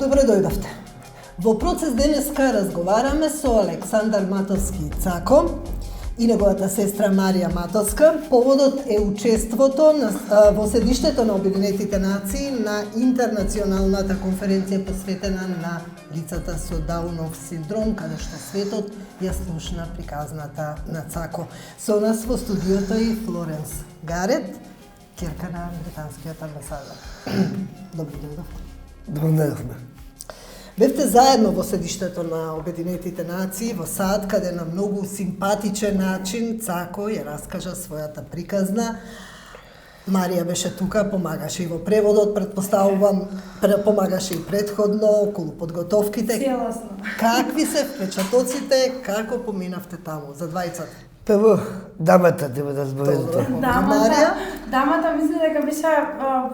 Добро дојдовте. Во процес денеска разговараме со Александар Матовски Цако и неговата сестра Марија Матовска. Поводот е учеството во седиштето на Обединетите нации на интернационалната конференција посветена на лицата со Даунов синдром, каде што светот ја слушна приказната на Цако. Со нас во студиото е Флоренс Гарет, ќерка на британскиот амбасадор. Добро дојдовте. Добро дојдовме. Бевте заедно во седиштето на Обединетите нации во САД, каде на многу симпатичен начин Цако ја раскажа својата приказна. Марија беше тука, помагаше и во преводот, предпоставувам, помагаше и предходно околу подготовките. Целосно. Какви се впечатоците, како поминавте таму за двајцата? Прво, дамата треба да зборите. Дамата мисли дека беше,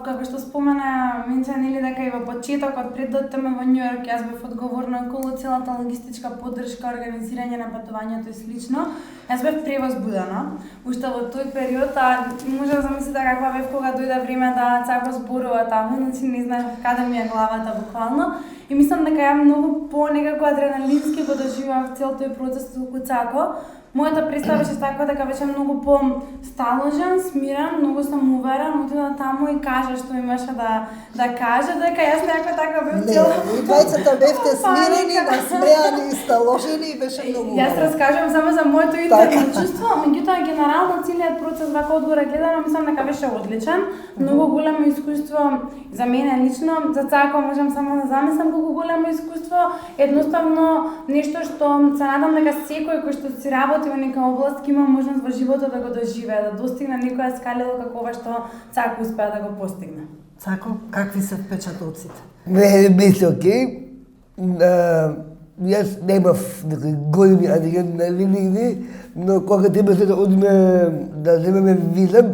како што спомена Минче, нели дека и во почетокот пред да одиме во Њу Јорк, јас бев одговорна околу целата логистичка поддршка, организирање на патувањето и слично. Јас бев превозбудена, уште во тој период, а може да замислите каква бев кога дојде време да Цако зборува таму, значи не знаев каде ми е главата буквално. И мислам дека ја многу по-некако адреналински го доживував цел тој процес околу Цако. Мојата представа беше така дека беше многу по-сталожен, смирен, многу самоуверен, отида таму и кажа што имаше да каже, дека јас некако така бев цела. Не, двајцата бевте смирени, насмеани и сталожени и беше многу. Јас раскажувам само за моето интерно чувство, меѓутоа генерално целиот процес вака одгоре гледано мислам дека беше одличен. Многу големо искуство за мене лично, за Цако можам само да замислам колку големо искуство, едноставно нешто што се надам дека секој кој што си работи во нека област ќе има можност во животот да го доживее, да достигне некоја скалело како ова што Цако успеа да го постигне. Цако, какви се впечатоците? Не, беше окей. Јас немав некои големи адреналини, но кога требаше да одиме да земеме виза,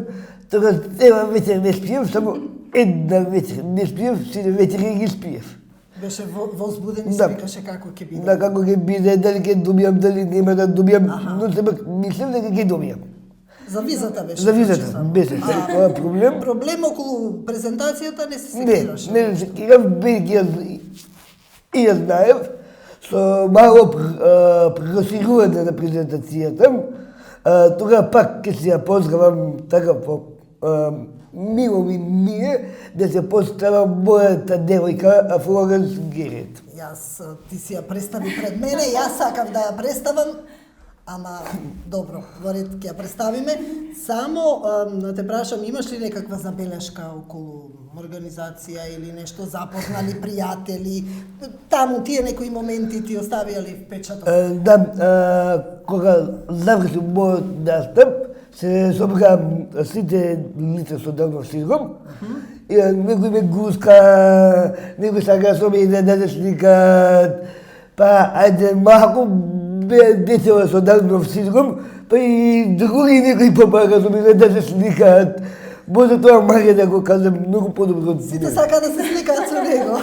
тогаш цела вечер не спиев, само една вечер не спиев, сите вечери ги спиев. Беше возбуден и си викаше како ќе биде. Да, како ќе биде, дали ќе добијам, дали нема да добијам, но сепак мислам дека ќе добијам. За визата беше? За визата беше тоа проблем. Проблем околу презентацијата не се секираше? Не, не се секирав, бидејќи и ја знаев, со мало просирување на презентацијата, тога пак ќе се ја поздравам така по мило ми е да се поставам мојата девојка Флоренс Гарет. Ти си ја представи пред мене, јас сакав да ја представам, ама добро, во ред ќе ја представиме. Само те прашам, имаш ли некаква забелешка околу организација или нешто, запознали пријатели, таму тие некои моменти ти оставија ли впечаток? Да, кога заврши мојот настап, се собраа сите лица со Даунов синдром, и некој ме гуска, некој сака со мене да се сликат, па ајде малку децева со Даунов синдром, па и други некои помага со мене да се сликат. Може тоа Марија да го каже многу подобро. Сите сака да се сликаат со него.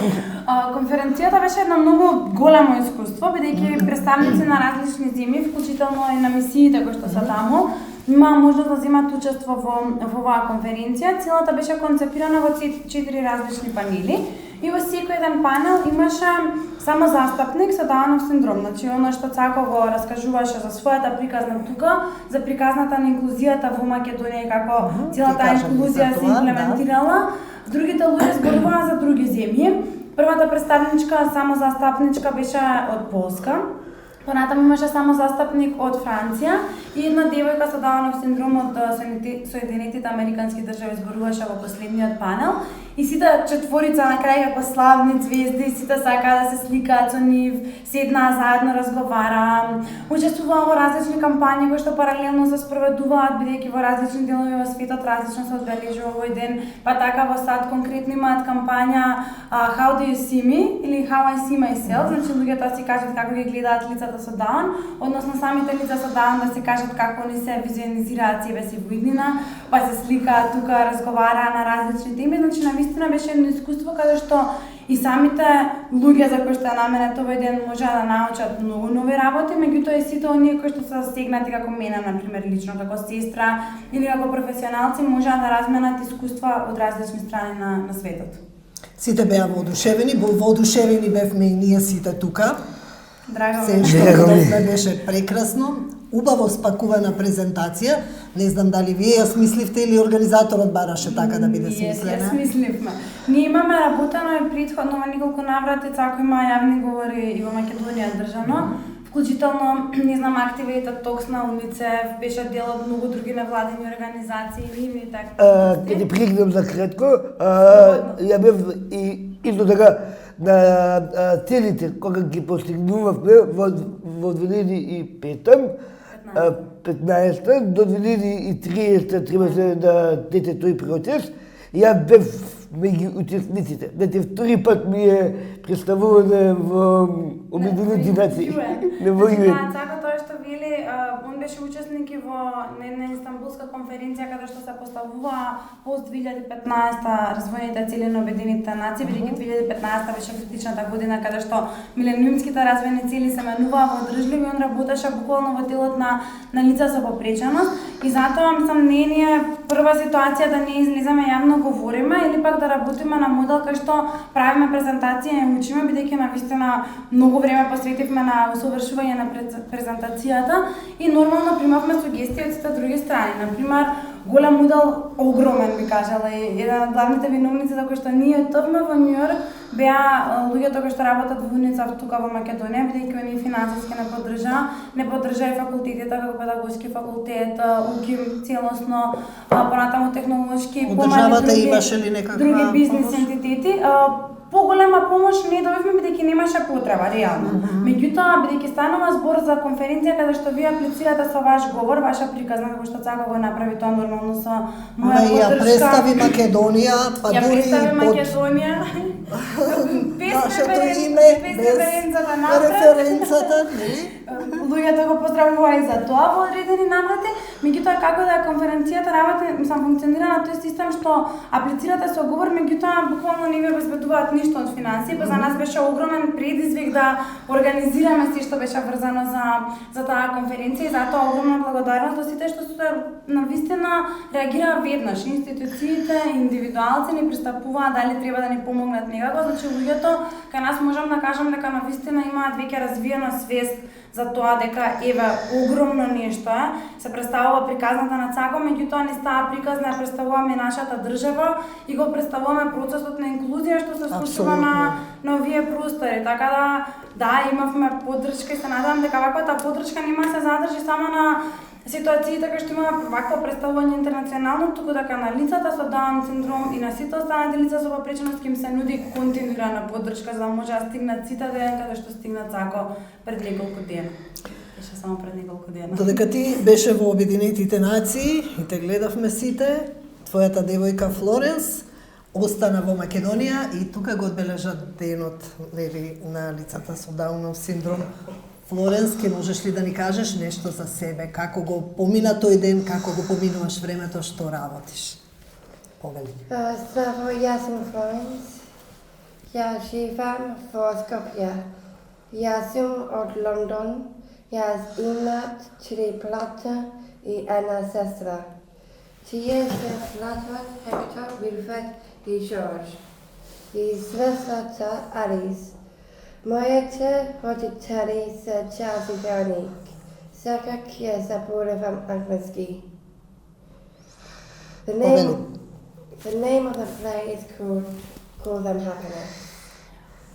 Конференцијата беше една многу големо искуство, бидејќи представници на различни земји, вклучително и на мисиите кои што се таму, имаа можност да земат учество во оваа конференција. Целата беше концепирана во 4 различни панели и во секој еден панел имаше само застапник со Даунов синдром. Значи, она што Цако го раскажуваше за својата приказна тука, за приказната на инклузијата во Македонија и како целата инклузија се имплементирала. Другите луѓе зборуваа за други земји. Првата представничка, само застапничка беше од Полска. Понатаму имаше само застапник од Франција и една девојка со Даунов синдром од Соединетите Американски држави зборуваше во последниот панел. И сите четворица на крај како славни звезди, сите сакаа да се сликаат со нив, седнаа заедно, разговараа, учествуваа во различни кампањи кои што паралелно се спроведуваат, бидејќи во различни делови во светот различно се одбележува овој ден, па така во САД конкретно имаат кампања How do you see me или How I see myself, значи луѓето си кажат како ги гледаат лицата со Даун, односно самите лица со Даун да се кажат како они се визуализираат себе си во иднина, па се сликаат тука, разговараа на различни теми, значи навистина беше едно искуство каде што и самите луѓе за кои што ја наменет овој ден можеа да научат многу нови работи, меѓутоа и сите оние кои што се засегнати како мене, например, лично како сестра или како професионалци можеа да разменат искуства од различни страни на светот. Сите беа воодушевени бевме и ние сите тука. Драго Се ми. што Драго ми. видовме беше прекрасно, убаво спакувана презентација. Не знам дали вие ја смисливте или организаторот бараше така да биде Ние смислена. ја смисливме. Ние имаме работено и предходно во неколку наврати, како има јавни говори и во Македонија држано. Вклучително, не знам, активитет Токс на Уницев, беше дел од многу други невладини организации, и така. Каде пригнем за кратко, ја бев и исто така на целите кога ги постигнувавме во 2005 15 до 2030 требаше да дете тој процес. Ја бев меѓу учесниците. Знаете, втори пат ми е представуване во Обединените нации. Во ЮЕН. Цако тоа што вели, он беше учесник и во на Истанбулска конференција каде што се поставува пост 2015 развојните цели на Обединетите нации, бидејќи 2015 беше критичната година каде што милениумските развојни цели се менуваа во одржливи, он работеше буквално во делот на лица со попреченост и затоа мислам не е прва ситуација да не излеземе јавно говориме или пак да работиме на модел кај што правиме презентација и учиме, бидејќи навистина многу време посветивме на усовршување на презентацијата и нормално примавме сугестии од сите други страни. Например, голем удел, огромен би кажала, и еден од главните виновници за кој што ние отидовме во Њу Јорк беа луѓето кои што работат во УНИЦЕФ тука во Македонија, бидејќи оние финансиски не поддржа и факултетите како педагошки факултет, УКИМ целосно, понатаму технолошки, Одржавата имаше ли некаква други бизнес ентитети. Поголема помош не добивме бидејќи немаше потреба реално. Меѓутоа, бидејќи станува збор за конференција каде што вие аплицирате со ваш говор, ваша приказна како што Цако го направи тоа нормално со моја поддршка. Ја представи Македонија, па дури представи под Македонија. Без нашето име, без референцата напред. референцата, нели? Луѓето го поздравуваа и за тоа во одредени наврати, меѓутоа како да е конференцијата работи, мислам функционира на тој систем што аплицирате со говор, меѓутоа буквално не ви обезбедуваат ништо од финансии, па за нас беше огромен предизвик да организираме се што беше врзано за таа конференција и затоа огромна благодарност до сите што се навистина реагираа веднаш. Институциите, индивидуалци ни пристапуваа дали треба да ни помогнат некако, значи луѓето кај нас можам да кажам дека навистина имаат веќе развиена свест за тоа дека еве огромно нешто се представува приказната на Цако, меѓутоа не става приказна, ја представуваме нашата држава и го представуваме процесот на инклузија што се случува на овие простори. Така да имавме поддршка и се надевам дека ваквата поддршка нема се задржи само на ситуациите кај што имаме вакво представување интернационално, туку дека на лицата со Даун синдром и на сите останати лица со попреченост им се нуди континуирана поддршка за да може да стигнат сите ден каде што стигна Цако пред неколку дена. Беше само пред неколку дена. Додека ти беше во Обединетите нации и те гледавме сите, твојата девојка Флоренс остана во Македонија и тука го одбележа денот на лицата со Даунов синдром. Флоренс, ке можеш ли да ни кажеш нешто за себе? Како го помина тој ден, како го поминуваш времето, што работиш? Повели. Здраво, јас сум Флоренс. Ја живеам во Скопје. Јас сум од Лондон. Јас имам 4 брата и една сестра. Тие се Златан, Хектор, Вилфред и Жорж. И сестрата Алис. Моите родители се Чарлз и Вероник. Сега ќе заборавам англиски. The name of the play is called Them Happiness.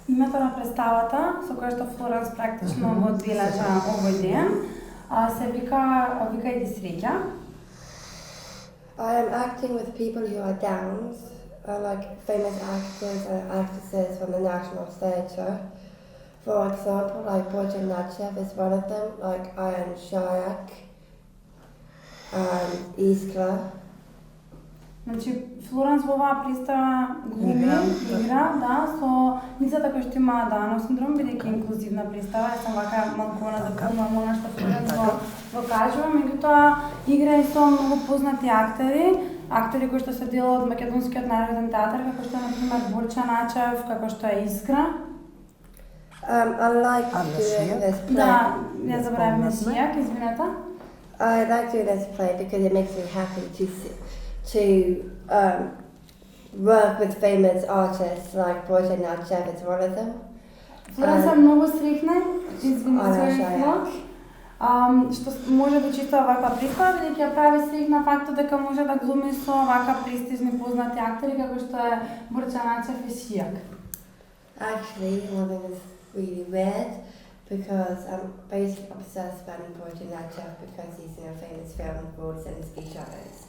Името на представата, со која што Флоренс практично го одбележа овој ден, се вика Иди среќа. I am acting with people who are Downs, like famous actors and actresses from the national stage. For example, like Bojan Nachev is one of them, like Ian Shayak and Iskra. Значи, Флоренс во оваа представа глуми, игра, да, со лицата кои што имаат Даунов синдром, бидејќи инклузивна представа, јас сум вака малку да помам она што Флоренс го кажува, меѓутоа игра и со многу познати актери кои што се дел од Македонскиот народен театар, како што е например Борча Начев, како што е Искра. I like doing this play. Да, ја забравив Месијак, извинете. I like doing this play because it makes me happy to work with famous artists like Bojan Nachev, it's one of them. Флоренс е многу среќна, извини Ана свој Шаја. флог, што може да чита оваква представа, бидејќи ја прави среќна фактот дека може да глуми со овака престижни познати актери како што е Борчан Начев и Шијак. Actually, one thing is really weird because I'm basically obsessed with Bojan Nachev because he's in a famous film called Zelensky Shadows.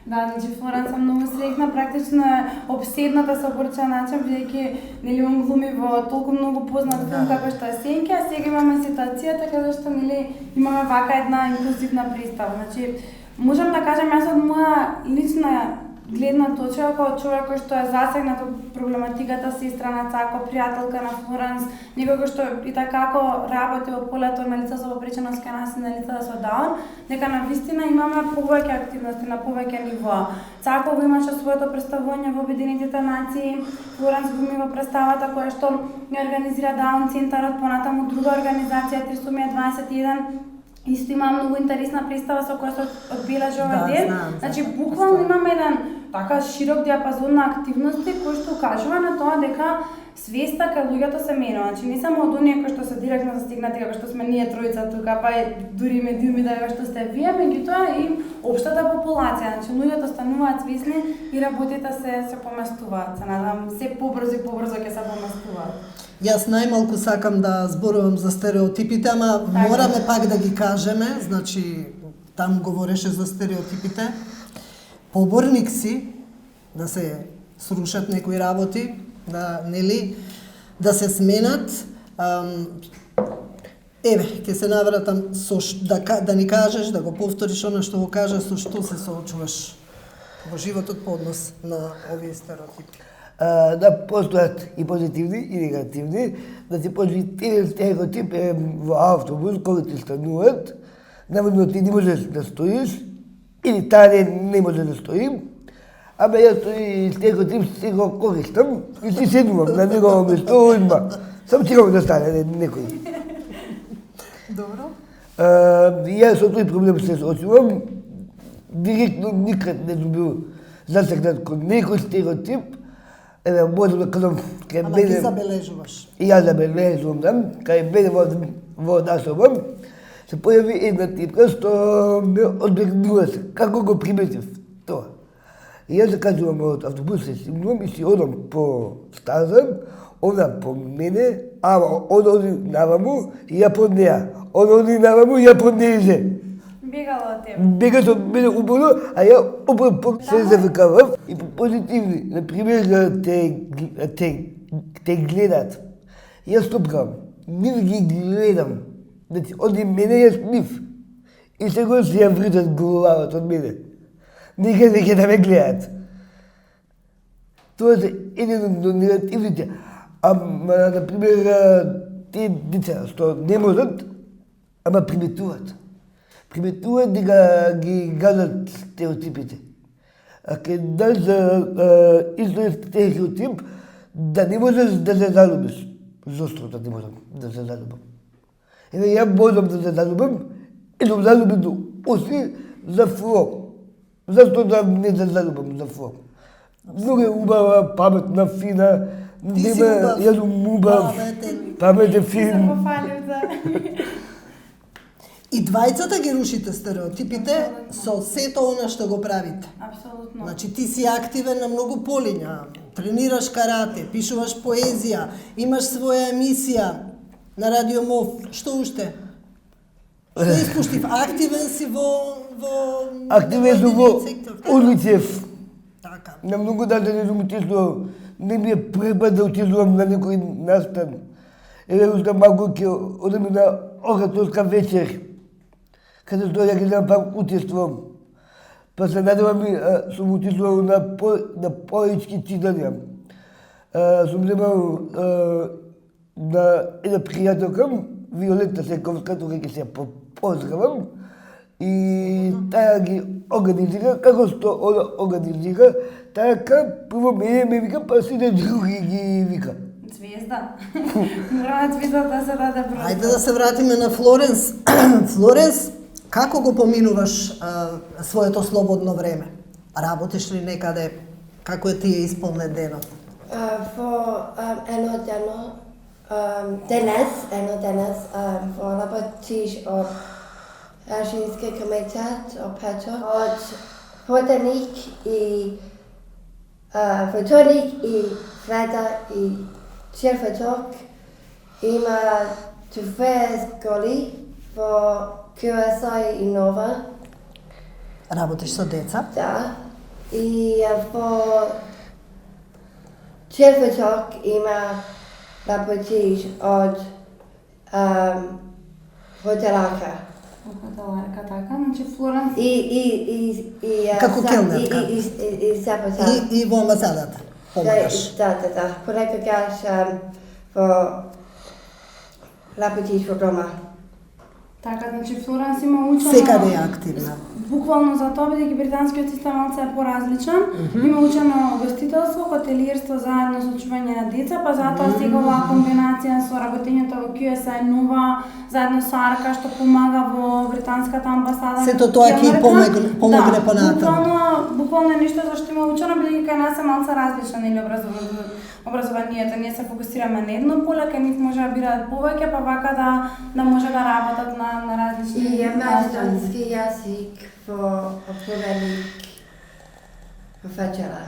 Да, значи Флоренс е многу среќна, практично е обседната со Борчан Начев, бидејќи нели он глуми во толку многу познат филм како што е Сенке, а сега имаме ситуацијата каде што нели имаме вака една инклузивна представа. Значи можам да кажам јас од моја лична гледна точка како човек кој што е засегнат од проблематиката сестра на Цако, пријателка на Флоренс, некој кој што и така работи во полето на лица со попреченост кај нас и на лица со Даун, дека навистина имаме повеќе активности на повеќе нивоа. Цако го имаше своето представување во Обединетите нации, Флоренс го има представата која што ја организира Даун центарот, понатаму друга организација Трисомија 21, исто има многу интересна представа со која се одбележа овој ден. Значи буквално имаме еден така широк диапазон на активности кои што укажува на тоа дека свеста кај луѓето се менува. Значи не само од оние кои што се директно застигнати како што сме ние тројца тука, па дури медиуми да што сте вие, меѓутоа и општата популација. Значи луѓето стануваат свесни и работите се поместуваат. Се надам се побрзо ќе се поместуваат. Јас најмалку сакам да зборувам за стереотипите, ама мораме пак да ги кажеме, значи таму говореше за стереотипите. Поборник си да се срушат некои работи, да се сменат. Ќе се навратам да ни кажеш, да го повториш она што го кажа, со што се соочуваш во животот по однос на овие стереотипи. Да постојат и позитивни и негативни, да се позитивен стереотип е во автобус кога ти стануваат, намерно ти не можеш да стоиш, или таа не може да стои, ама јас тој стереотип си го користам и си седнувам на негово место, има. Сам чекам да стане некој. Добро. Јас со тој проблем се соочувам, директно никад не сум бил засегнат кон некој стереотип. Еве, можам да кажам, кај Ама мене... ти забележуваш. И јас забележувам, кај мене во насоба, се појави една типка што ме одбегнува се. Како го приметив тоа? И јас кажувам од автобус се симнувам и си одам по стаза, она по мене, ама он оди наваму и ја по неа. Он оди наваму и ја по неже. Бегала од тебе. Бега со мене убавно, а ја убаво се завикавав и по позитивни. Например, те гледат. Јас стопкам, нив ги гледам. Значи, оди мене јас нив. И сега се ја вритат главата од мене. Никаде ќе да ме гледат. Тоа се еден од негативните. Ама, например, те деца што не можат, ама приметуваат. Приметуваат дека ги газат стереотипите. А кај нас исто е стереотип да не можеш да се залюбиш. Зошто да не можам да се залюбам? Еве ја можам да се залюбам и сум залюбен оси за Фло. Зашто да не се залюбам за Фло? Многу е убава, паметна, фина, Ти си убав. јас сум убав, паметен, Се фин. пофалив за... И двајцата ги рушите стереотипите со сето она што го правите. Апсолутно. Значи ти си активен на многу полиња, тренираш карате, пишуваш поезија, имаш своја емисија на Радио МОВ, што уште? Што испуштив? Активен си во Активен сум во невладиниот сектор, така? улицев. Така. На многу дата не сум отишувал, не ми е препад да отишувам на некој настан. Еве уште малку ќе одам на ораторска вечер, каде што ја гледам пак учествувам. Па се надевам и сум отишувал на поетски читања. Сум земал на една пријателка, Виолета Сековска, тука ќе се поздравам, и таа ги организира, како што она организира, така прво мене ме вика, па сите други ги вика. Звезда. Мора звезда да се даде брzo. Ајде да се вратиме на Флоренс. Флоренс, како го поминуваш своето слободно време? Работиш ли некаде? Како е ти е исполнет денот? Едно денес, работиш од Женски комитет од Петър, од вторник и среда и четврток има две школи во QSI и Нова. Работиш со деца? Да. И во четврток има работиш од хотеларка. Хотеларка, така, значи Флоренс... Како келнерка? И сепатар. И во амбасадата помагаш? Да. Понекогаш во работиш во дома. Така, значи Флоренс има учено... Секаде е активна. Буквално за тоа, бидејќи британскиот систем малце е поразличен. Има учено гостителство, хотелиерство заедно со чување на деца, па затоа сега оваа комбинација со работењето во QSI Нова, заедно со Арка, што помага во британската амбасада. Сето тоа ќе помогне понатаму. Буквално е нешто за што има учено, бидејќи кај нас е малце различно, нели, образованието. Ние се фокусираме на едно поле, кај нив може да бираат повеќе, па вака да може да работат на различни... И македонски јазик во поделник во вечера.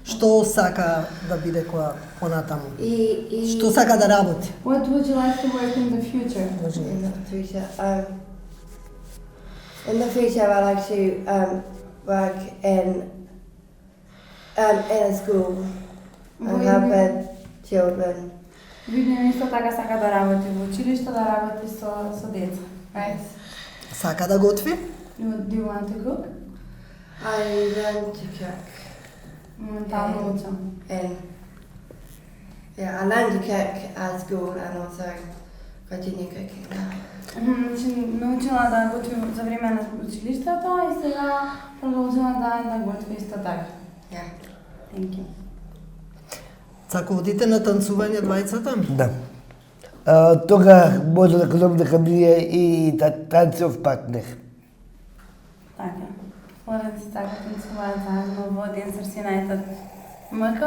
Што сака да биде која понатаму? И Што сака да работи? What would you like to work in the future? in the future, I like to work in a school and help children. Видно исто така сака да работи во училиште, да работи со деца. Right? Сака да готви? Do you want to cook? I learned to cook. Моментално учам. And I learned to cook at school and also continue cooking now. Значи, научила да готви за време на училиштето и сега продолжила да готви исто така. Yeah. Thank you. Сака одите на танцување двајцата? Да. Тога може да кажам дека ми е и танцов партнер. Така. Флоренс и така танцуваат заедно во Dancers United МК.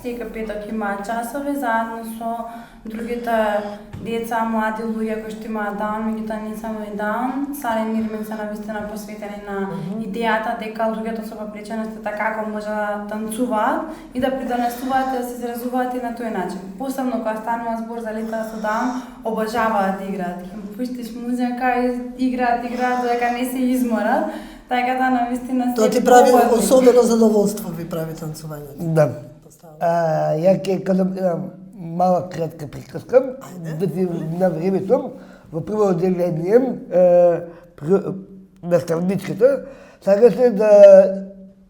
Сека петок има часови заедно со другите деца, млади луѓе кои што имаат даун, меѓутоа не само и даун. Саре Нирмен се навистина посветени на идејата дека луѓето со попречености како може да танцуваат и да придонесуваат и да се изразуваат и на тој начин. Посебно кога станува збор за лица со даун, обожаваат да играат. Ќе му пуштиш музика и играат додека не се изморат. Така да навистина се... Тоа ти прави особено задоволство ви прави танцувањето. Да. Ја ќе кажам една мала кратка приказка, да ти на времето, во прво одделение наставничката сакаше да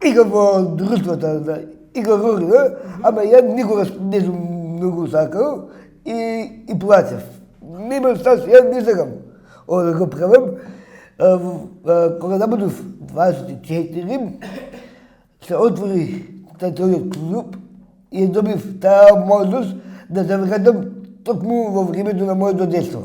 ига во друштвото, да ига ролина, ама ја никогаш не сум многу сакал и плачев. Нема штас, ја не сакам да го правам. Кога набудов 24, се отвори тојот клуб и добив таа можност да завршам токму во времето на моето детство.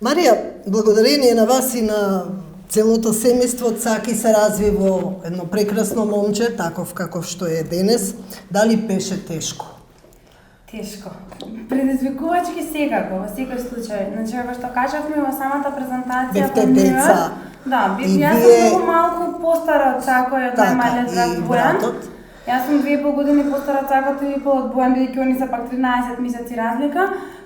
Марија, благодарение на вас и на целото семејство, Цаки се разви во едно прекрасно момче, таков каков што е денес. Дали беше тешко? Тешко. Предизвикувачки секако, во секој случај. Значи, како што кажавме во самата презентација... Бевте деца. Да, јас сум многу малку постара од Цако и од најмалиот брат Бојан. Јас сум 2,5 години постара од Цако, 3,5 од Бојан, бидејќи они се пак 13 месеци разлика.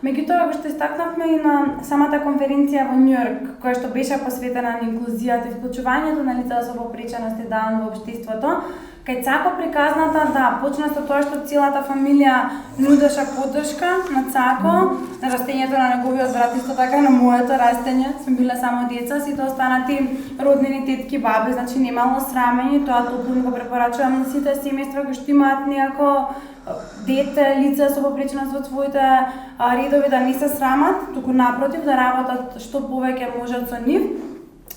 Меѓутоа, како што истакнавме и на самата конференција во Њујорк, која што беше посветена на инклузијата и вклучувањето на лица со попреченост и даун во општеството, кај Цако приказната, да, почна со тоа што целата фамилија нудеше поддршка на Цако, на растењето на неговиот брат, исто така на моето растење, сме биле само деца, сите останати роднини, тетки, баби, значи немало срамење, тоа топло го препорачувам на сите семејства кои што имаат некако дете, лице со попреченост во своите редови да не се срамат, туку напротив да работат што повеќе можат со нив.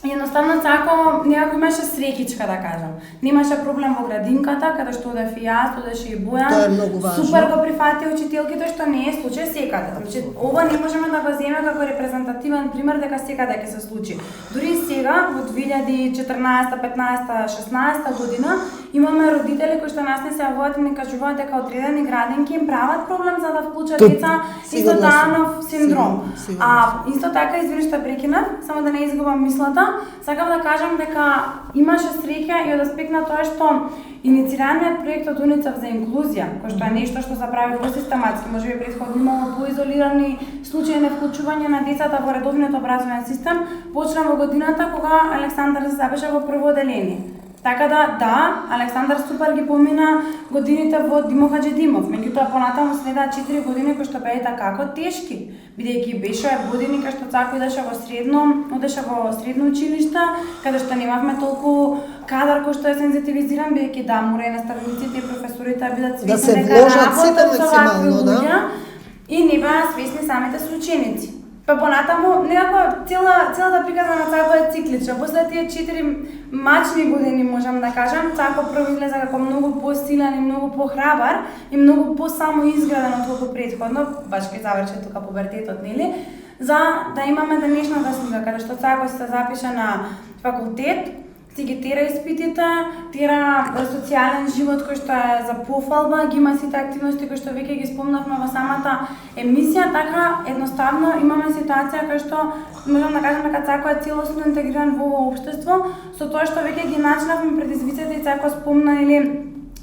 Едноставно цако некако имаше среќичка да кажам. Немаше проблем во градинката, каде што одев и јас, одеше и Бојан. Тоа е многу важно. Супер го прифати учителките, што не е случај секаде. Значи ова не можеме да го земеме како репрезентативен пример дека секаде ќе се случи. Дури и сега во 2014, 15, 16 година имаме родители кои што нас не се јавуваат и не кажуваат дека одредени градинки им прават проблем за да вклучат деца со Даунов синдром. А исто така, извини што прекинав, само да не изгубам мислата, сакам да кажам дека имаше среќа и од аспект на тоа што инициираниот проект од УНИЦЕФ за инклузија, кој што е нешто што се прави во систематски, можеби претходно имало поизолирани случаи на вклучување на децата во редовниот образовен систем, почна во годината кога Александар се запиша во прво одделение. Така да, Александар супер ги помина годините во Димо Хаџидимов, меѓутоа понатаму следаа 4 години кои што беа како тешки, бидејќи беше години кај што цако одеше во средно училиште, каде што немавме толку кадар кој што е сензитивизиран, бидејќи да, мора и наставниците и професорите бидат свесни дека работат со вакви луѓе и не беа свесни самите соученици. Па понатаму, некако целата приказна на Цако е циклична. После тие 4 мачни години, можам да кажам, Цако прво излезе како многу посилен и многу похрабар и многу посамоизграден отколку претходно, баш кај заврши тука пубертетот, нели? За да имаме денешната слика, каде што Цако се запише на факултет, си ги тера испитите, тера социјален живот кој што е за пофалба, ги има сите активности кои што веќе ги спомнавме во самата емисија, така едноставно имаме ситуација кај што можам да кажам дека Цако е целосно интегриран во општество, со тоа што веќе ги начнавме предизвиците и Цако спомна или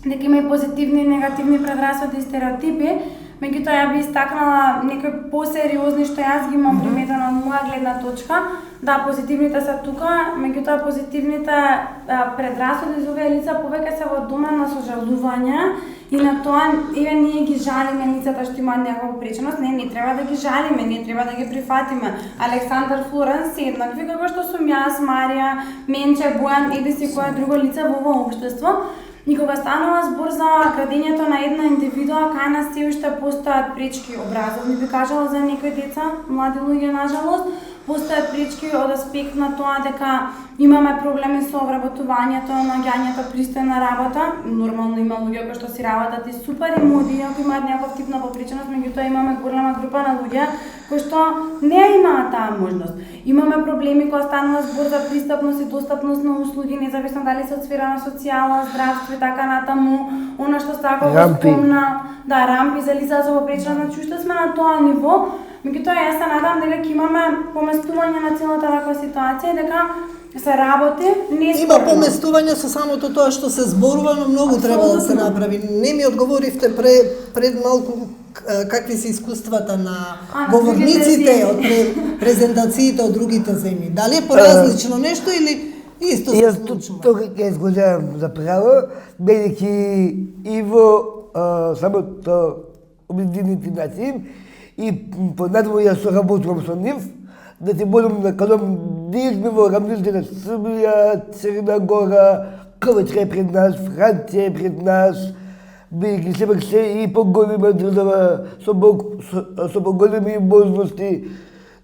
дека има и позитивни и негативни предрасуди и стереотипи. Меѓутоа ја би истакнала некои посериозни што јас ги имам приметено од моја гледна точка. Да, позитивните се тука, меѓутоа позитивните предрасуди за овие лица повеќе се во домен на сожалување и на тоа еве ние ги жалиме лицата што имаат некаква преченост, не треба да ги жалиме, не треба да ги прифатиме. Александар, Флорен се еднакви како што сум јас, Марија, Менче, Бојан, еди си која друго лице во ова општество. И кога станува збор за градењето на една индивидуа, кај нас се уште постојат пречки образовни, би кажала за некои деца, млади луѓе нажалост, постојат пречки од аспект на тоа дека имаме проблеми со обработувањето, наоѓањето пристојна работа. Нормално има луѓе кои што си работат и супер и моди, ако имаат някаков тип на попреченост, меѓутоа имаме голема група на луѓе кои што не имаат таа можност. Имаме проблеми кога станува збор за пристапност и достапност на услуги, независно дали се од сфера на социјала, здравство и така натаму, она што Стако го спомна, да, рампи за лица со попреченост, значи уште сме на тоа ниво. Меѓутоа јас се надам дека ќе имаме поместување на целата таква ситуација и дека се работи, не спорно. Има поместување со самото тоа што се зборува, но многу треба да се направи. Не ми одговоривте пред малку какви се искуствата на говорниците од презентациите од другите земји. Дали е поразлично нешто или исто се случува? Јас тоа ќе изгодам за право, бидејќи и во самото Обединените нации и понатаму јас соработувам со нив, да ти бодам да кажам, ние сме во рамнилите на Србија, Црна Гора, Ковачка е пред нас, Франција е пред нас, бидејќи сепак се и поголема држава со поголеми можности.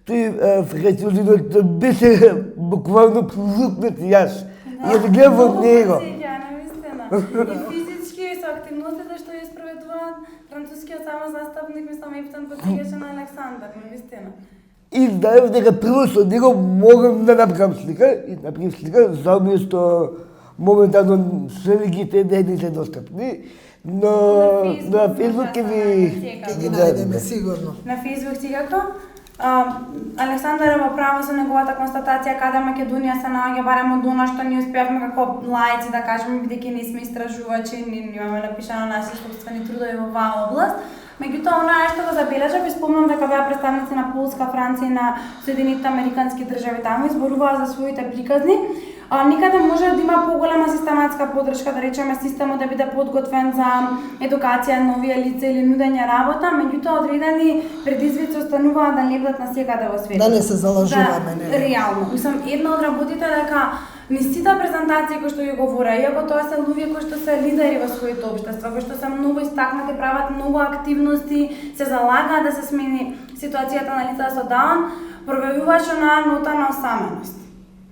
Тој французинот беше буквално пролукнат јас. Јас гледам во него. И физички со активностите што ја спроведуваат францускиот самозастапник, мислам Ептан потигаше на Александар, навистина. И знаев дека прво со него могам да направам слика, и направив слика, за место моментално сликите не се достапни, но на Фейсбук ќе ги најдеме сигурно. На Фейсбук секако. Александар е во право со неговата констатација каде Македонија се наоѓа барем од она што ние успеавме како лаици да кажеме, бидејќи не сме истражувачи, не имаме напишано наши собствени трудови во оваа област. Меѓутоа, она што го забележав и спомнам дека беа представници на Полска, Франција и на Соединетите Американски држави таму изборуваа за своите приказни. Никаде може да има поголема систематска подршка, да речеме системот да биде подготвен за едукација на овие лица или нудење работа, меѓутоа одредени предизвици остануваат да лебдат насекаде во светот. Да не се залажуваме, да, реално. Мислам, една од работите дека не сите презентации кои што ги говоря, иако тоа се луѓе кои што се лидери во своите општества, кои што се многу истакнати, прават многу активности, се залагаат да се смени ситуацијата на лица со Даун, проявуваше на нота на осаменост.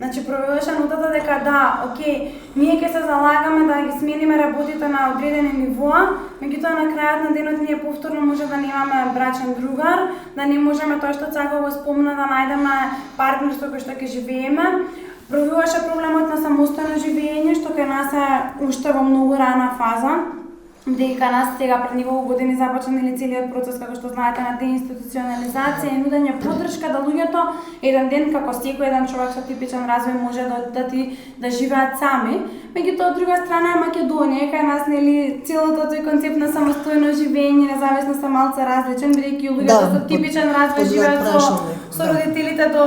Значи проверуваше нотата дека да, окей, ние ќе се залагаме да ги смениме работите на одредени нивоа, меѓутоа на крајот на денот ние повторно може да немаме брачен другар, да не можеме тоа што Цако го спомна да најдеме партнер со кој што ќе живееме. Проверуваше проблемот на самостојно живење, што кај нас е уште во многу рана фаза. Дека нас сега пред неколку години започнали целиот процес, како што знаете, на деинституционализација и нудење поддршка да луѓето еден ден како секој еден човек со типичен развој може да живеат сами. Меѓутоа, од друга страна е Македонија, кај нас нели целото тој концепт на самостојно живење, независно се малце различен, бидејќи луѓето со типичен развој живеат со родителите до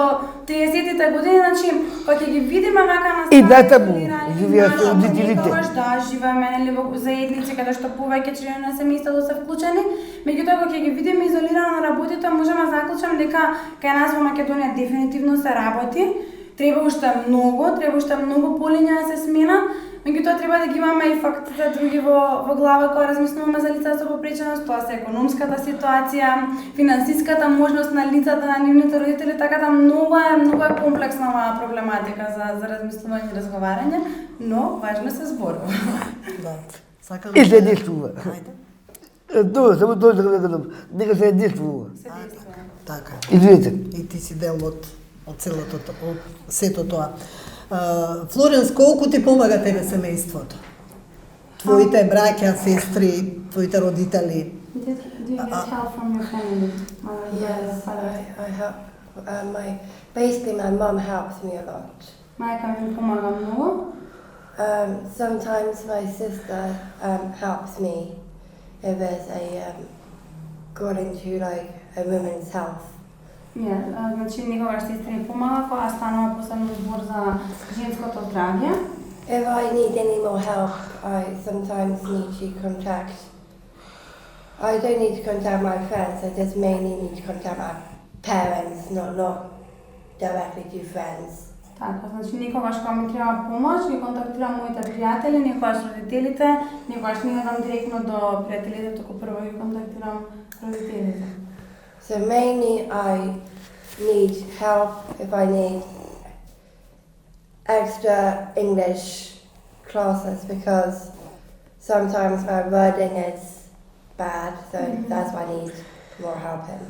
30-тите години, значи кога ќе ги видиме вака на И натаму живеат со родителите. Да, живееме нели во заедници каде што повеќе членови на семејството се вклучени, меѓутоа кога ќе ги видиме изолирано на работите, можеме да заклучиме дека кај нас во Македонија дефинитивно се работи. Треба уште многу полиња да се сменат, меѓутоа треба да ги имаме и фактите други во глава кога размислуваме за лица со попреченост, тоа се економската ситуација, финансиската можност на лицата, на нивните родители, така да многу е комплексна оваа проблематика за размислување и разговарање, но важно се зборува. Да. Сакам И се действува. Ајде. Тоа, само тоа да кажам, дека се действува. Така. Извинете. И ти си дел од целото од сето тоа. Флоренс, колку ти помага тебе семејството? Твоите браќа, сестри, твоите родители? Do you get help from your family? Yes, I help. Basically, my mum helps me a lot. Мајка ми помага многу. Sometimes my sister helps me if there's according to like a woman's health. Значи некогаш сестра ми помага кога станува посебно збор за женското здравје. If I need any more help, I sometimes need to contact. I don't need to contact my friends. I just mainly need to contact my parents, not directly to friends. Така, значи некогаш кога ми треба помош, ги контактирам моите пријатели, некогаш родителите, некогаш не идам директно до пријателите, туку прво ги контактирам родителите. So mainly I need help if I need extra English classes because sometimes my wording is bad, so that's why I need more help in.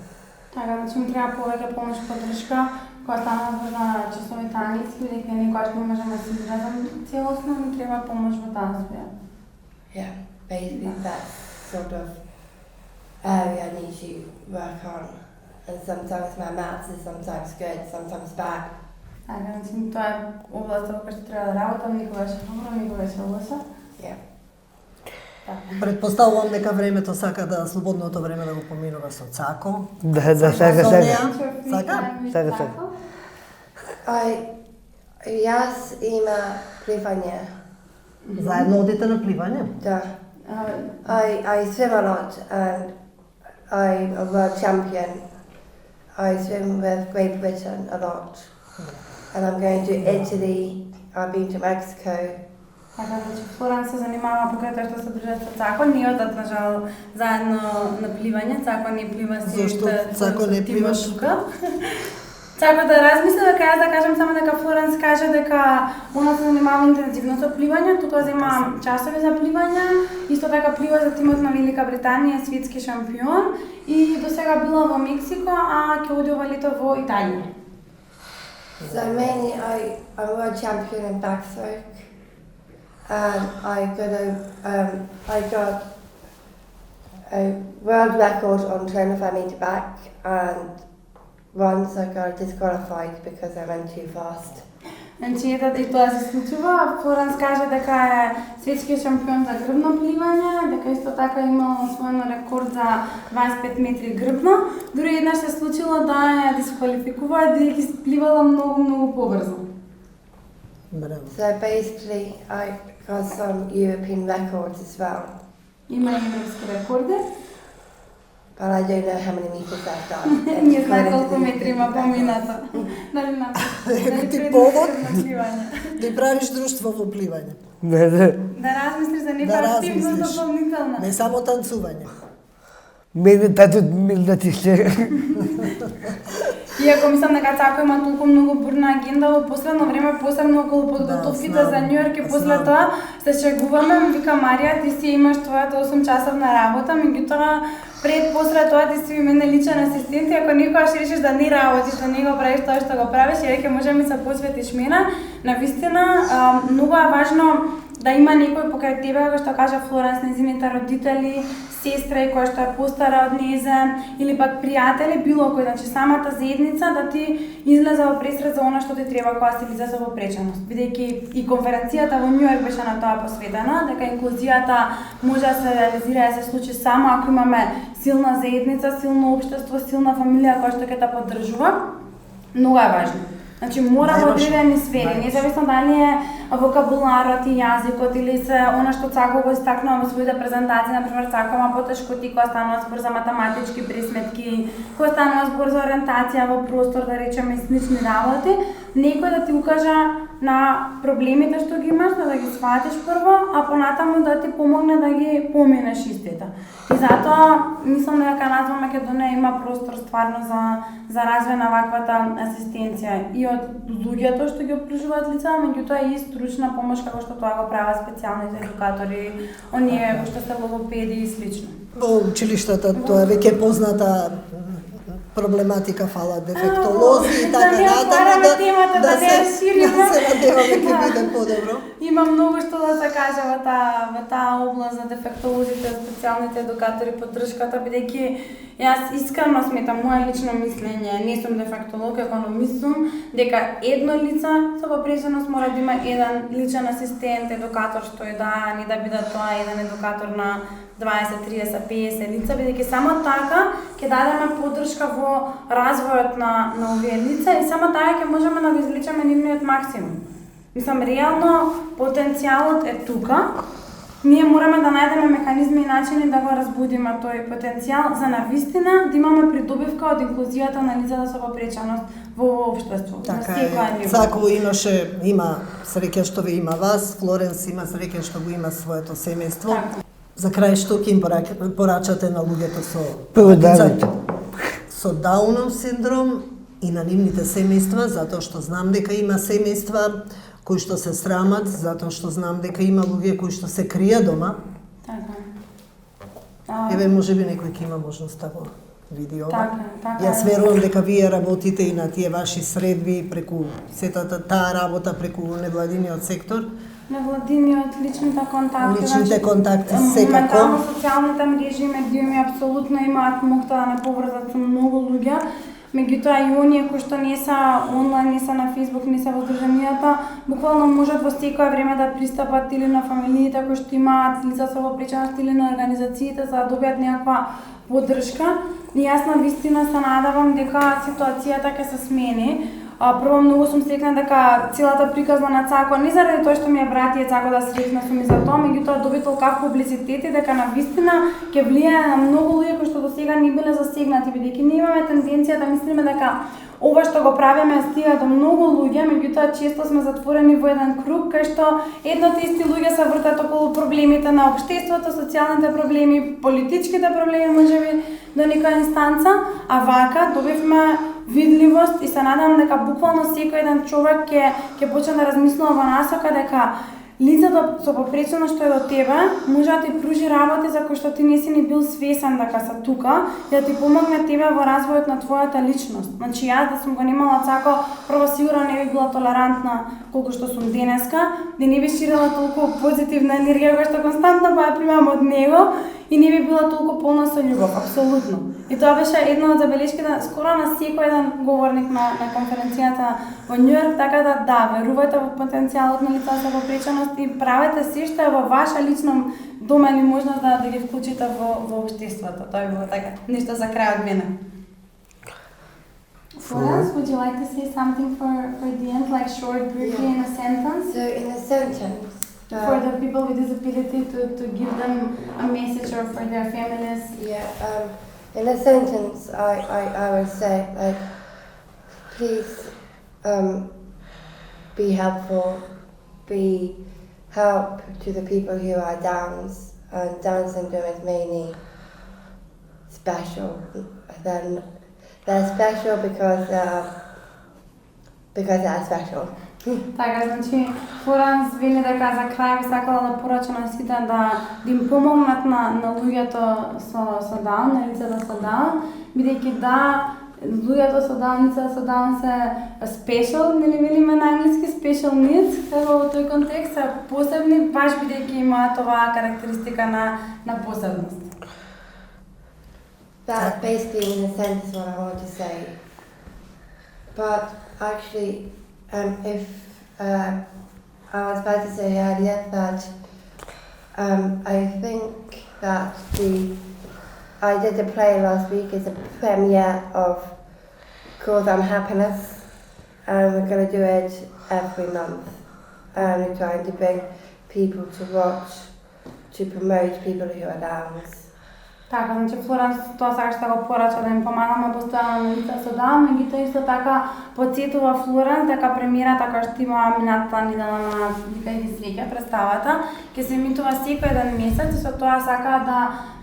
Така, значи ми треба повеќе помош, поддршка, кога станува збор за часовите англиски, бидејќи некогаш не можам да се изразам целосно, ми треба помош во таа сфера. Yeah, basically that's sort of area I need to work on. And sometimes my maths is sometimes good, sometimes bad. Така, значи тоа е област во која што треба да работам, некогаш е добро, некогаш е лошо. Yeah. Предпоставувам дека времето сака да слободното време да го поминува со Цако. Да, Со сака. неа. Сака. Јас има пливање. Заедно одите на пливање? Да. I swim a lot and I'm a world champion. I swim with Great Britain a lot. And I'm going to Italy, I've been to Mexico. Така, значи Флоренс се занимава покрај тоа што се дружат со Цако, ние одат на жал заедно на пливање, Цако не плива си. Зошто Цако не пливаш? Цако да размисли, дека јас да кажам само дека Флоренс каже дека она се занимава интензивно со пливање, тука зема часови за пливање, исто така плива за тимот на Велика Британија, светски шампион и до сега била во Мексико, а ќе оди ова лето во Италија. So mainly I'm world champion in backstroke. I got a world record on 25 meter back, and once I got disqualified because I went too fast. Значи, и тоа се случува. Флоренс каже дека е светски шампион за грбно пливање, дека исто така имал освоено рекорд за 25 метри грбно. Дури еднаш се случило да ја дисквалификуваат, бидејќи пливала многу побрзо. So basically, I got some European records as well. Има европски рекорди. But I don't know how many meters I've done. Не знае колку метри има поминато. Дали на ти повод да правиш друштво во пливање. Да размислиш за нека активност дополнителна. Не само танцување. Мене татот ми да ти се. Иако мислам дека Цако има толку многу бурна агенда во последно време, посебно околу подготовките за Њу Йорк и после тоа се шегуваме, ми вика Марија, ти си имаш твојата 8 часовна работа, меѓутоа пред после тоа ти си мене личен асистент и ако никогаш решиш да не работиш, да не го правиш тоа што го правиш, и веќе може ми се посветиш мене. Навистина, многу е важно да има некој покрај тебе, кој што кажа Флоренс, незините родители, сестра и која што е постара од незе, или пак пријатели, било кој, значи самата заедница да ти излезе во пресред за она што ти треба кога си лице со попреченост. Бидејќи и конференцијата во Њу Йорк беше на тоа посветена, дека инклузијата може да се реализира и да се случи само ако имаме силна заедница, силно општество, силна фамилија која што ќе те поддржува. Многу е важно. Значи мора во одредени сфери, независно дали е вокабуларот и јазикот или се она што Цако го истакнува во своите презентации, например Цако има потешкоти кога станува збор за математички пресметки, кога станува збор за ориентација во простор, да речеме и слични работи, некој да ти укажа на проблемите што ги имаш, да ги сватиш прво, а понатаму да ти помогне да ги поминеш истите. И затоа мислам дека нас во Македонија има простор стварно за развој на ваквата асистенција и од луѓето што ги обкружуваат лица, меѓутоа и стручна помош како што тоа го прават специјалните едукатори, оние кои што се логопеди и слично. Во училиштата тоа веќе е позната проблематика, фала дефектолози и така натаму, да се надеваме ќе биде подобро. Има многу што да се каже во таа област за дефектолозите, специјалните едукатори, поддршката, бидејќи јас искрено сметам, моје лично мислење, не сум дефектолог, економист сум, дека едно лице со попреченост мора да има еден личен асистент, едукатор што е да, не да биде тоа еден едукатор на 20, 30, 50 лица, бидејќи само така ќе дадеме поддршка во развојот на овие лица и само така ќе можеме да го извлечеме нивниот максимум. Мислам, реално потенцијалот е тука. Ние мораме да најдеме механизми и начини да го разбудиме тој потенцијал за навистина да имаме придобивка од инклузијата на лицата со попреченост во општеството. Така е. Цако има среќа што ви има вас, Флоренс има среќа што го има своето семејство. За крај што ќе им порачате на луѓето со Даунов синдром и на нивните семејства, затоа што знам дека има семејства кои што се срамат, затоа што знам дека има луѓе кои што се кријат дома. Така. Еве можеби некој ќе има можноста во види ова. Така. Јас верувам дека вие работите и на тие ваши средби преку сетата таа работа преку невладиниот сектор. Невладиниот, личните контакти. Личните контакти секако. Моментално социјалните мрежи и медиуми апсолутно имаат мухта да не поврзат со многу луѓе. Меѓутоа и оние кои што не се онлайн, не се на Facebook, не се во здруженијата, буквално можат во секое време да пристапат или на фамилиите кои што имаат лица со попреченост или на организациите за да добијат някаква поддршка. И јас на вистина се надевам дека ситуацијата ќе се смени. Прво многу сум среќна дека целата приказна на Цако, не заради тоа што ми е братие Цако да среќна сум и за тоа, меѓутоа доби толкав публицитет и дека на вистина ќе влијае на многу луѓе кои што досега не биле засегнати, бидејќи ние имаме тенденција да мислиме дека ова што го правиме стига до многу луѓе, меѓутоа често сме затворени во еден круг кај што едните исти луѓе се вртат околу проблемите на општеството, социјалните проблеми, политичките проблеми, можеби до некоја инстанца, а вака добивме видливост и се надам дека буквално секој еден човек ќе почне да размислува во насока дека лицето со попреченост што е до тебе може да ти пружи работи за кои што ти не си ни бил свесен дека се тука и да ти помогне тебе во развојот на твојата личност. Значи јас да сум го немала Цако, прво сигурно не би била толерантна колку што сум денеска, да не би ширила толку позитивна енергија која што константно ја примам од него и не би била толку полна со љубов, апсолутно. И тоа беше една од забелешките скоро на секој еден говорник на конференцијата во Њу Йорк, така да, верувајте во потенцијалот на лица со попреченост и правете се што е во ваша лична домен и можност да ги вклучите во општеството. Тоа е било така. Нешто за крај од мене. Florence, would you like to say something for the end, like short, briefly in a sentence? So in a sentence, for the people with disability to give them a message or for their families? Yeah, in a sentence, I would say, like, please be helpful, be help to the people who are Downs, and Down syndrome is mainly special. Then they're special because they are special. Така, значи, Флоранс вели дека за крај би сакала да порача на сите да им помогнат на луѓето со Даун, на лицата со Даун, бидејќи луѓето со Даун, лицата со Даун се special, нели велиме на англиски special needs, како во тој контекст се посебни, баш бидејќи имаат оваа карактеристика на посебност. That basically, in a sense, is what I wanted to say. But actually, if I was about to say earlier that I think that I did the play last week as a premiere of Cause on Happiness, and we're going to do it every month. We're trying to bring people to watch to promote people who are Downs. Така, значи Флоранс тоа сакаш да го порача да им помагаме постојано на лица со Даун, меѓутоа исто така потсетува Флоранс дека премиерата која што има минатата недела на Вика и среќа представата, ќе се емитува секој еден месец и со тоа сака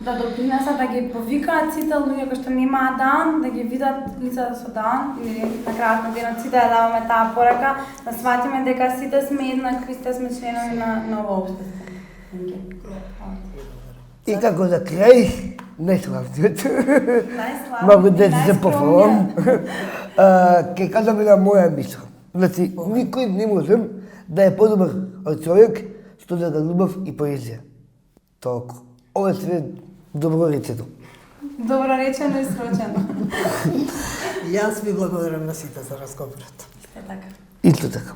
да допринесат да ги повикаат сите луѓе кои што немаат Даун, да ги видат лицата со Даун или на крајот на денот сите да даваме таа порака, да сватиме дека сите сме еднакви, сите сме членови на оваа општество. И како за крај, најславниот, могу да се пофалам, ке кажам една моја мисла. Значи, никој не можем да е подобар од човек што да љубов и поезија. Толку. Ова е све добро речено. Добро речено и срочено. Јас ви благодарам на сите за разговорот. Исто така. Исто така.